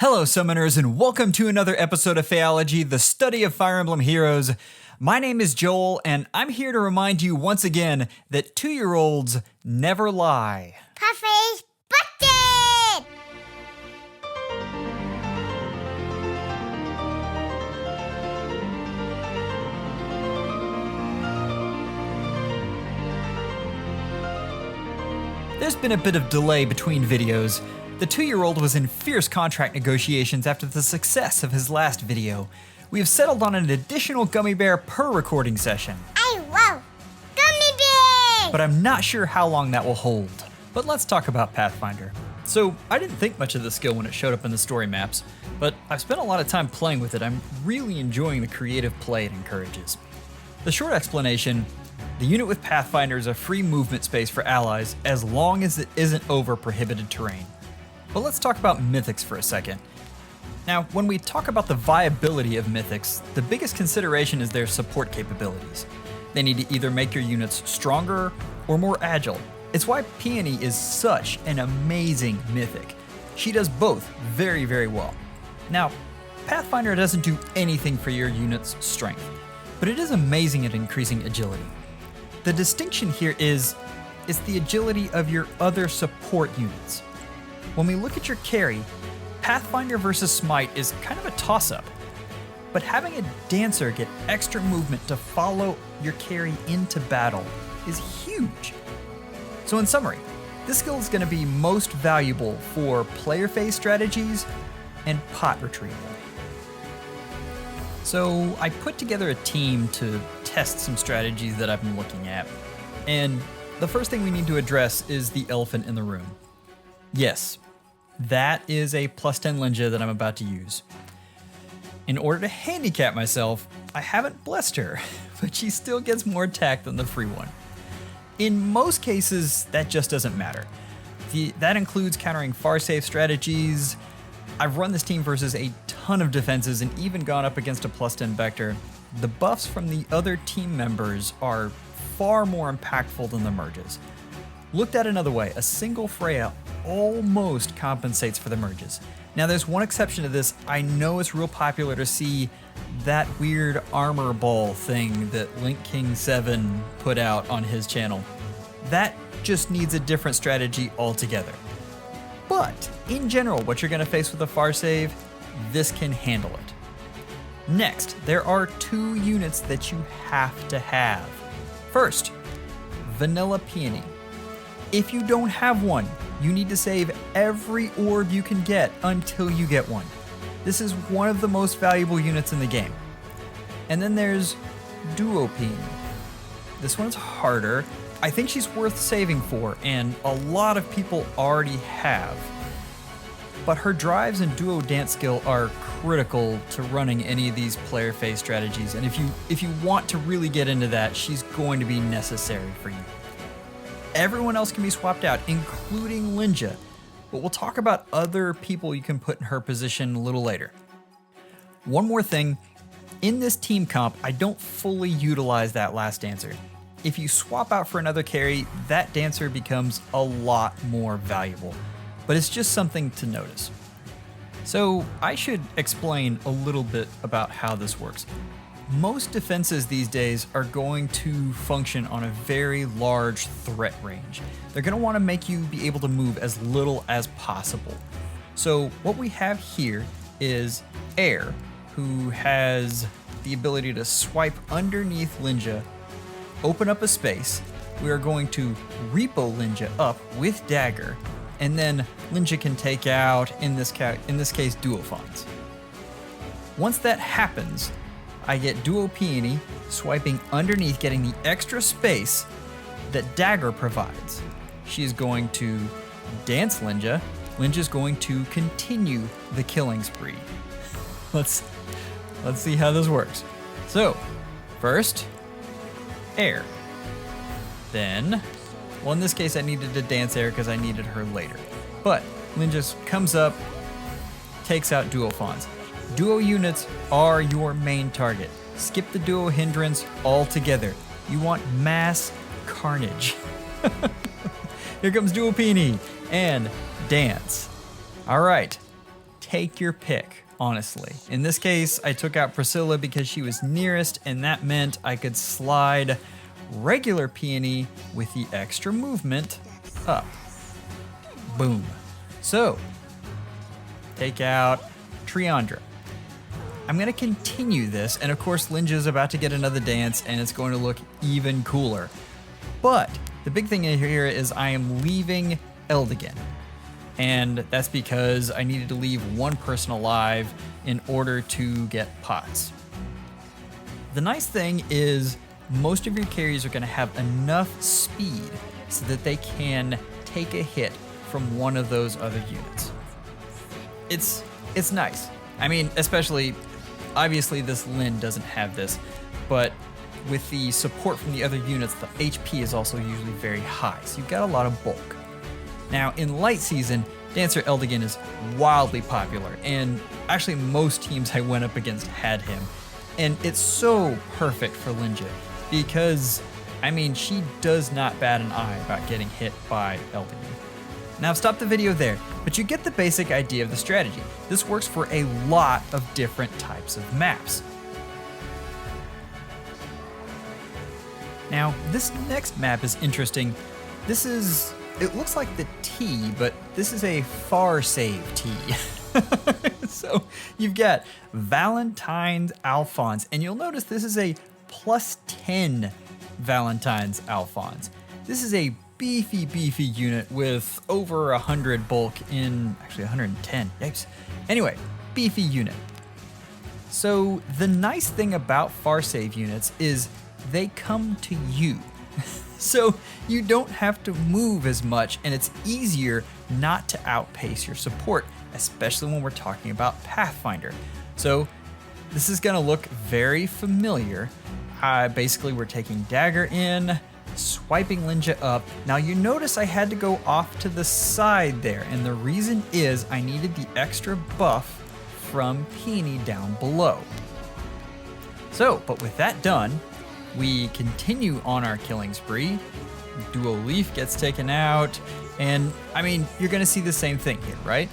Hello, summoners, and welcome to another episode of Phaeology, the study of Fire Emblem heroes. My name is Joel, and I'm here to remind you once again that 2-year-olds never lie. Puffy's busted! There's been a bit of delay between videos. The 2-year-old was in fierce contract negotiations after the success of his last video. We have settled on an additional gummy bear per recording session. I love gummy bears! But I'm not sure how long that will hold. But let's talk about Pathfinder. So, I didn't think much of the skill when it showed up in the story maps, but I've spent a lot of time playing with it. I'm really enjoying the creative play it encourages. The short explanation, the unit with Pathfinder is a free movement space for allies as long as it isn't over prohibited terrain. But let's talk about mythics for a second. Now, when we talk about the viability of mythics, the biggest consideration is their support capabilities. They need to either make your units stronger or more agile. It's why Peony is such an amazing mythic. She does both very, very well. Now, Pathfinder doesn't do anything for your unit's strength, but it is amazing at increasing agility. The distinction here is the agility of your other support units. When we look at your carry, Pathfinder versus Smite is kind of a toss-up, but having a dancer get extra movement to follow your carry into battle is huge. So in summary, this skill is going to be most valuable for player phase strategies and pot retrieval. So I put together a team to test some strategies that I've been looking at, and the first thing we need to address is the elephant in the room. Yes, that is a +10 Linja that I'm about to use. In order to handicap myself, I haven't blessed her, but she still gets more attack than the free one. In most cases, that just doesn't matter. That includes countering far-safe strategies. I've run this team versus a ton of defenses and even gone up against a +10 Vector. The buffs from the other team members are far more impactful than the merges. Looked at another way, a single Freya almost compensates for the merges. Now there's one exception to this. I know it's real popular to see that weird armor ball thing that Link King 7 put out on his channel. That just needs a different strategy altogether. But in general, what you're going to face with a far save, this can handle it. Next, there are 2 units that you have to have. First, Vanilla Peony. If you don't have one, you need to save every orb you can get until you get one. This is one of the most valuable units in the game. And then there's Duo Peony. This one's harder. I think she's worth saving for, and a lot of people already have. But her drives and duo dance skill are critical to running any of these player phase strategies, and if you want to really get into that, she's going to be necessary for you. Everyone else can be swapped out, including Linja, but we'll talk about other people you can put in her position a little later. One more thing, in this team comp, I don't fully utilize that last dancer. If you swap out for another carry, that dancer becomes a lot more valuable, but it's just something to notice. So I should explain a little bit about how this works. Most defenses these days are going to function on a very large threat range. They're going to want to make you be able to move as little as possible. So what we have here is Air, who has the ability to swipe underneath Linja, open up a space. We are going to repo Linja up with Dagr, and then Linja can take out, in this case, Duophons. Once that happens, I get Duo Peony swiping underneath, getting the extra space that Dagr provides. She is going to dance Linja. Linja's going to continue the killing spree. Let's see how this works. So, first, Air. Then, well, in this case I needed to dance Air because I needed her later. But Linja comes up, takes out Duophons. Duo units are your main target. Skip the duo hindrance altogether. You want mass carnage. Here comes Duo Peony and dance. All right, take your pick, honestly. In this case, I took out Priscilla because she was nearest, and that meant I could slide regular peony with the extra movement up. Boom. So, take out Triandra. I'm gonna continue this, and of course Linja's about to get another dance, and it's going to look even cooler. But the big thing here is I am leaving Eldergi. And that's because I needed to leave one person alive in order to get pots. The nice thing is most of your carries are going to have enough speed so that they can take a hit from one of those other units. It's nice. I mean, especially, obviously this Lyn doesn't have this, but with the support from the other units, the HP is also usually very high, so you've got a lot of bulk. Now, in light season, Dancer Eldergi is wildly popular, and actually most teams I went up against had him. And it's so perfect for Linja, because, I mean, she does not bat an eye about getting hit by Eldergi. Now I've stopped the video there, but you get the basic idea of the strategy. This works for a lot of different types of maps. Now, this next map is interesting. It looks like the T, but this is a far save T. So you've got Valentine's Alphonse, and you'll notice this is a +10 Valentine's Alphonse. This is a beefy unit with over 100 bulk in, actually 110, yikes. Anyway, beefy unit. So the nice thing about far save units is they come to you. So you don't have to move as much, and it's easier not to outpace your support, especially when we're talking about Pathfinder. So this is gonna look very familiar. Basically we're taking Dagr in, swiping Linja up. Now you notice I had to go off to the side there, and the reason is I needed the extra buff from Peony down below. So, but with that done, we continue on our killing spree. Duo Leaf gets taken out, and I mean, you're gonna see the same thing here, right?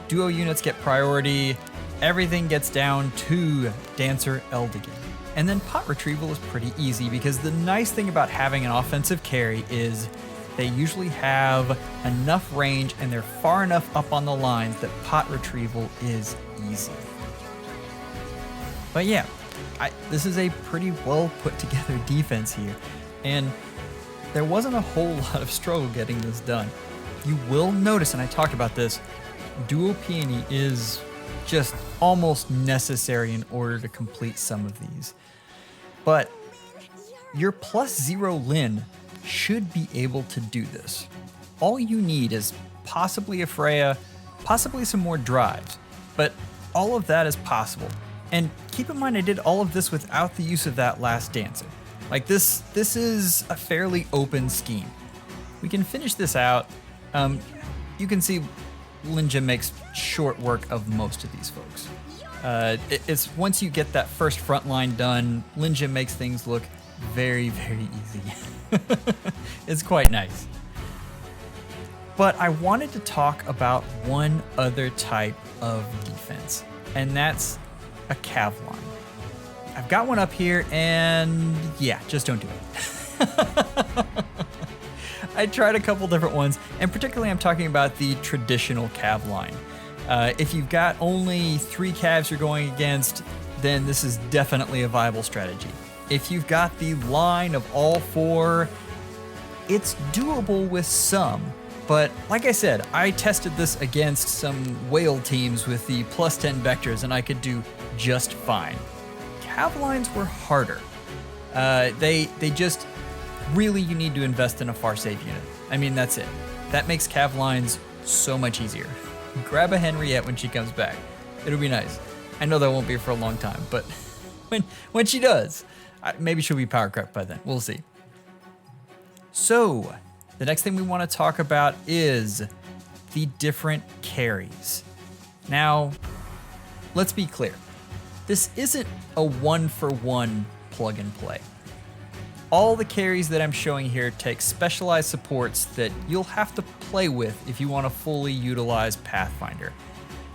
Duo units get priority, everything gets down to Dancer Eldergi. And then pot retrieval is pretty easy, because the nice thing about having an offensive carry is they usually have enough range and they're far enough up on the lines that pot retrieval is easy. But yeah, this is a pretty well put together defense here, and there wasn't a whole lot of struggle getting this done. You will notice, and I talked about this, Duo Peony is just almost necessary in order to complete some of these. But your +0 Lyn should be able to do this. All you need is possibly a Freya, possibly some more drives, but all of that is possible. And keep in mind, I did all of this without the use of that last dancer. Like this is a fairly open scheme. We can finish this out. You can see Linja makes short work of most of these folks. It's once you get that first front line done, Linja makes things look very easy. It's quite nice. But I wanted to talk about one other type of defense, and that's a cav line. I've got one up here, and yeah, just don't do it. I tried a couple different ones, and particularly I'm talking about the traditional cav line. If you've got only 3 calves you're going against, then this is definitely a viable strategy. If you've got the line of all 4, it's doable with some. But like I said, I tested this against some whale teams with the +10 vectors, and I could do just fine. Cav lines were harder. They just, really you need to invest in a far save unit. I mean, that's it. That makes cav lines so much easier. Grab a Henriette when she comes back. It'll be nice. I know that won't be for a long time, but when she does, maybe she'll be power crept by then. We'll see. So, the next thing we want to talk about is the different carries. Now, let's be clear. This isn't a 1-for-1 plug and play. All the carries that I'm showing here take specialized supports that you'll have to play with if you want to fully utilize Pathfinder.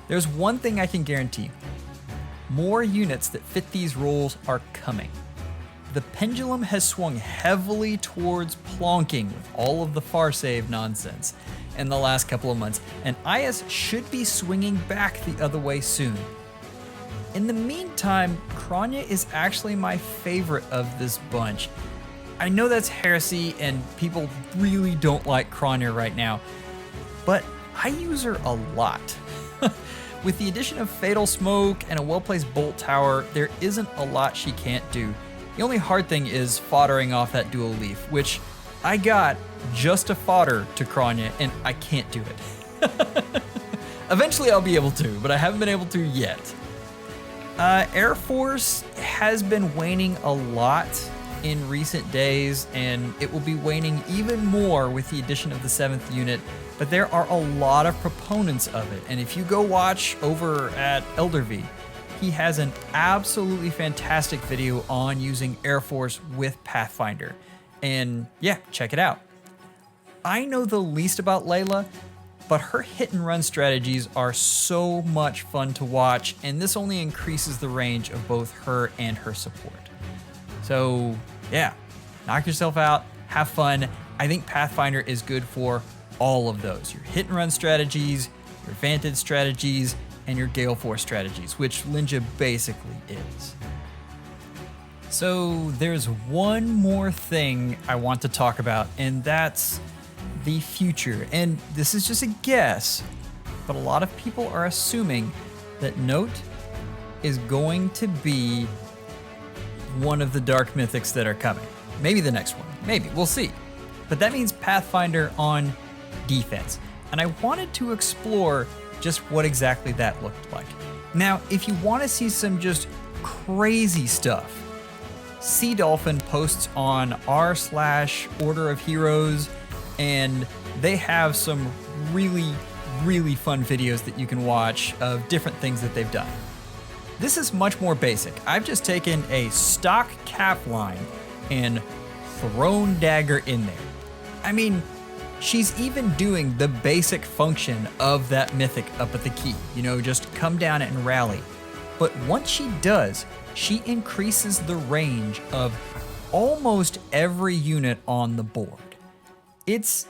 There's one thing I can guarantee. More units that fit these roles are coming. The pendulum has swung heavily towards plonking with all of the far save nonsense in the last couple of months, and IS should be swinging back the other way soon. In the meantime, Kranya is actually my favorite of this bunch. I know that's heresy and people really don't like Kranya right now, but I use her a lot. With the addition of Fatal Smoke and a well-placed Bolt Tower, there isn't a lot she can't do. The only hard thing is foddering off that dual leaf, which I got just to fodder to Kranya, and I can't do it. Eventually I'll be able to, but I haven't been able to yet. Air Force has been waning a lot in recent days, and it will be waning even more with the addition of the 7th unit, but there are a lot of proponents of it, and if you go watch over at Eldervi, he has an absolutely fantastic video on using Air Force with Pathfinder, and yeah, check it out. I know the least about Layla, but her hit and run strategies are so much fun to watch, and this only increases the range of both her and her support. So yeah, knock yourself out, have fun. I think Pathfinder is good for all of those. Your hit and run strategies, your Vantage strategies, and your Gale Force strategies, which Linja basically is. So there's one more thing I want to talk about, and that's the future. And this is just a guess, but a lot of people are assuming that Note is going to be one of the Dark Mythics that are coming. Maybe the next one, maybe, we'll see. But that means Pathfinder on defense. And I wanted to explore just what exactly that looked like. Now, if you want to see some just crazy stuff, Sea Dolphin posts on r/Order of Heroes, and they have some really, really fun videos that you can watch of different things that they've done. This is much more basic. I've just taken a stock cap line and thrown Dagr in there. I mean, she's even doing the basic function of that mythic up at the key, just come down and rally. But once she does, she increases the range of almost every unit on the board. It's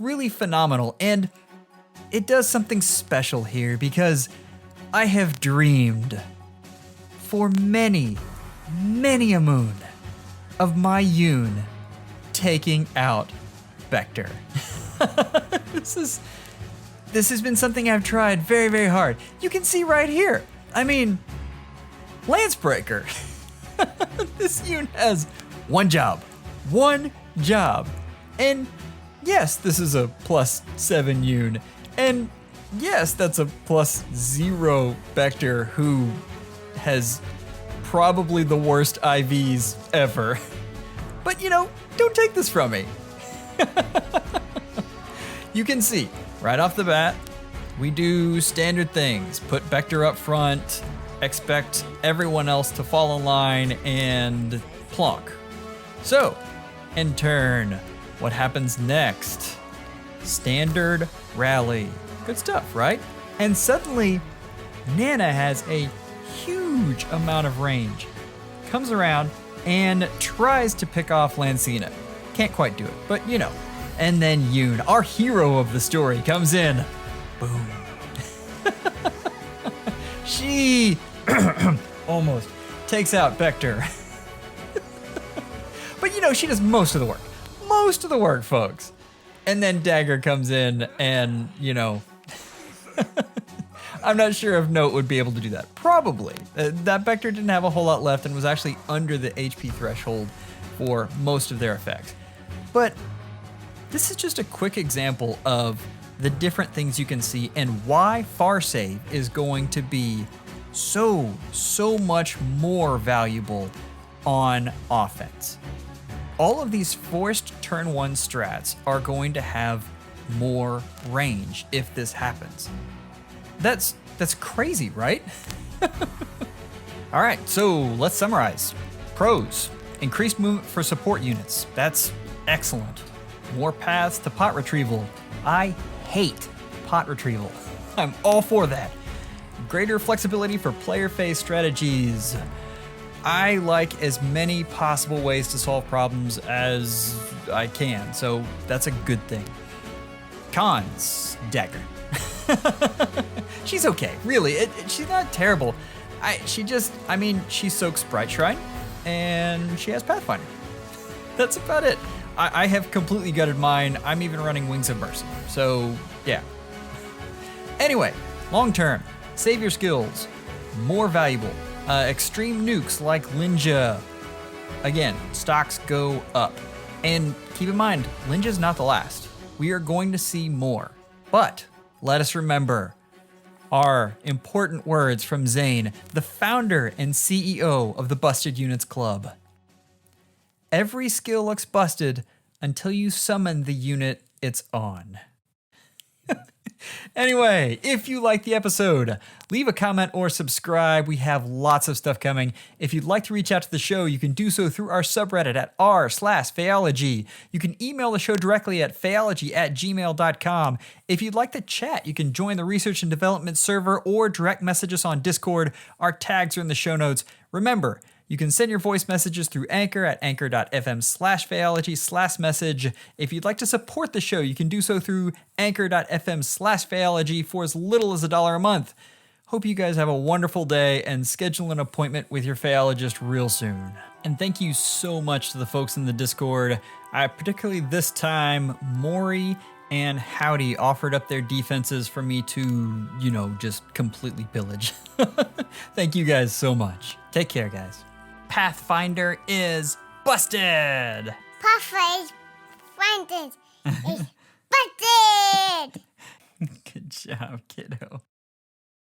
really phenomenal, and it does something special here because I have dreamed for many, many a moon of my Yoon taking out Vector. This has been something I've tried very, very hard. You can see right here. I mean, Lancebreaker. This Yoon has one job. And yes, this is a +7 Yoon. And yes, that's a +0 Vector who has probably the worst IVs ever. But don't take this from me. You can see, right off the bat, we do standard things. Put Vector up front, expect everyone else to fall in line, and plonk. So, in turn, what happens next? Standard rally. Good stuff, right? And suddenly, Nana has a huge amount of range. Comes around and tries to pick off Lancina. Can't quite do it, but And then Yoon, our hero of the story, comes in. Boom. She almost takes out Vector. But she does most of the work. Most of the work, folks. And then Dagr comes in and, I'm not sure if Note would be able to do that. Probably. That Vector didn't have a whole lot left and was actually under the HP threshold for most of their effects. But this is just a quick example of the different things you can see and why Far Save is going to be so much more valuable on offense. All of these forced turn 1 strats are going to have more range if this happens. That's crazy, right? All right, so let's summarize. Pros: increased movement for support units. That's excellent. More paths to pot retrieval. I hate pot retrieval. I'm all for that. greater flexibility for player phase strategies. I like as many possible ways to solve problems as I can, so that's a good thing. Cons, Dagr. She's okay, really. She's not terrible. She soaks Bright Shrine, and she has Pathfinder. That's about it. I have completely gutted mine. I'm even running Wings of Mercy, so yeah. Anyway, long term, save your skills, more valuable. Extreme nukes like Linja. Again, stocks go up. And keep in mind, Linja's not the last. We are going to see more. But let us remember our important words from Zane, the founder and CEO of the Busted Units Club. Every skill looks busted until you summon the unit it's on. Anyway, if you liked the episode, leave a comment or subscribe. We have lots of stuff coming. If you'd like to reach out to the show, you can do so through our subreddit at r/Phaeology. You can email the show directly at phaeology@gmail.com. If you'd like to chat, you can join the research and development server or direct message us on Discord. Our tags are in the show notes. Remember, you can send your voice messages through Anchor at anchor.fm/phaeology/message. If you'd like to support the show, you can do so through anchor.fm/phaeology for as little as $1 a month. Hope you guys have a wonderful day and schedule an appointment with your phaeologist real soon. And thank you so much to the folks in the Discord. Particularly this time, Maury and Howdy offered up their defenses for me to, just completely pillage. Thank you guys so much. Take care, guys. Pathfinder is busted! Pathfinder is busted! Good job, kiddo.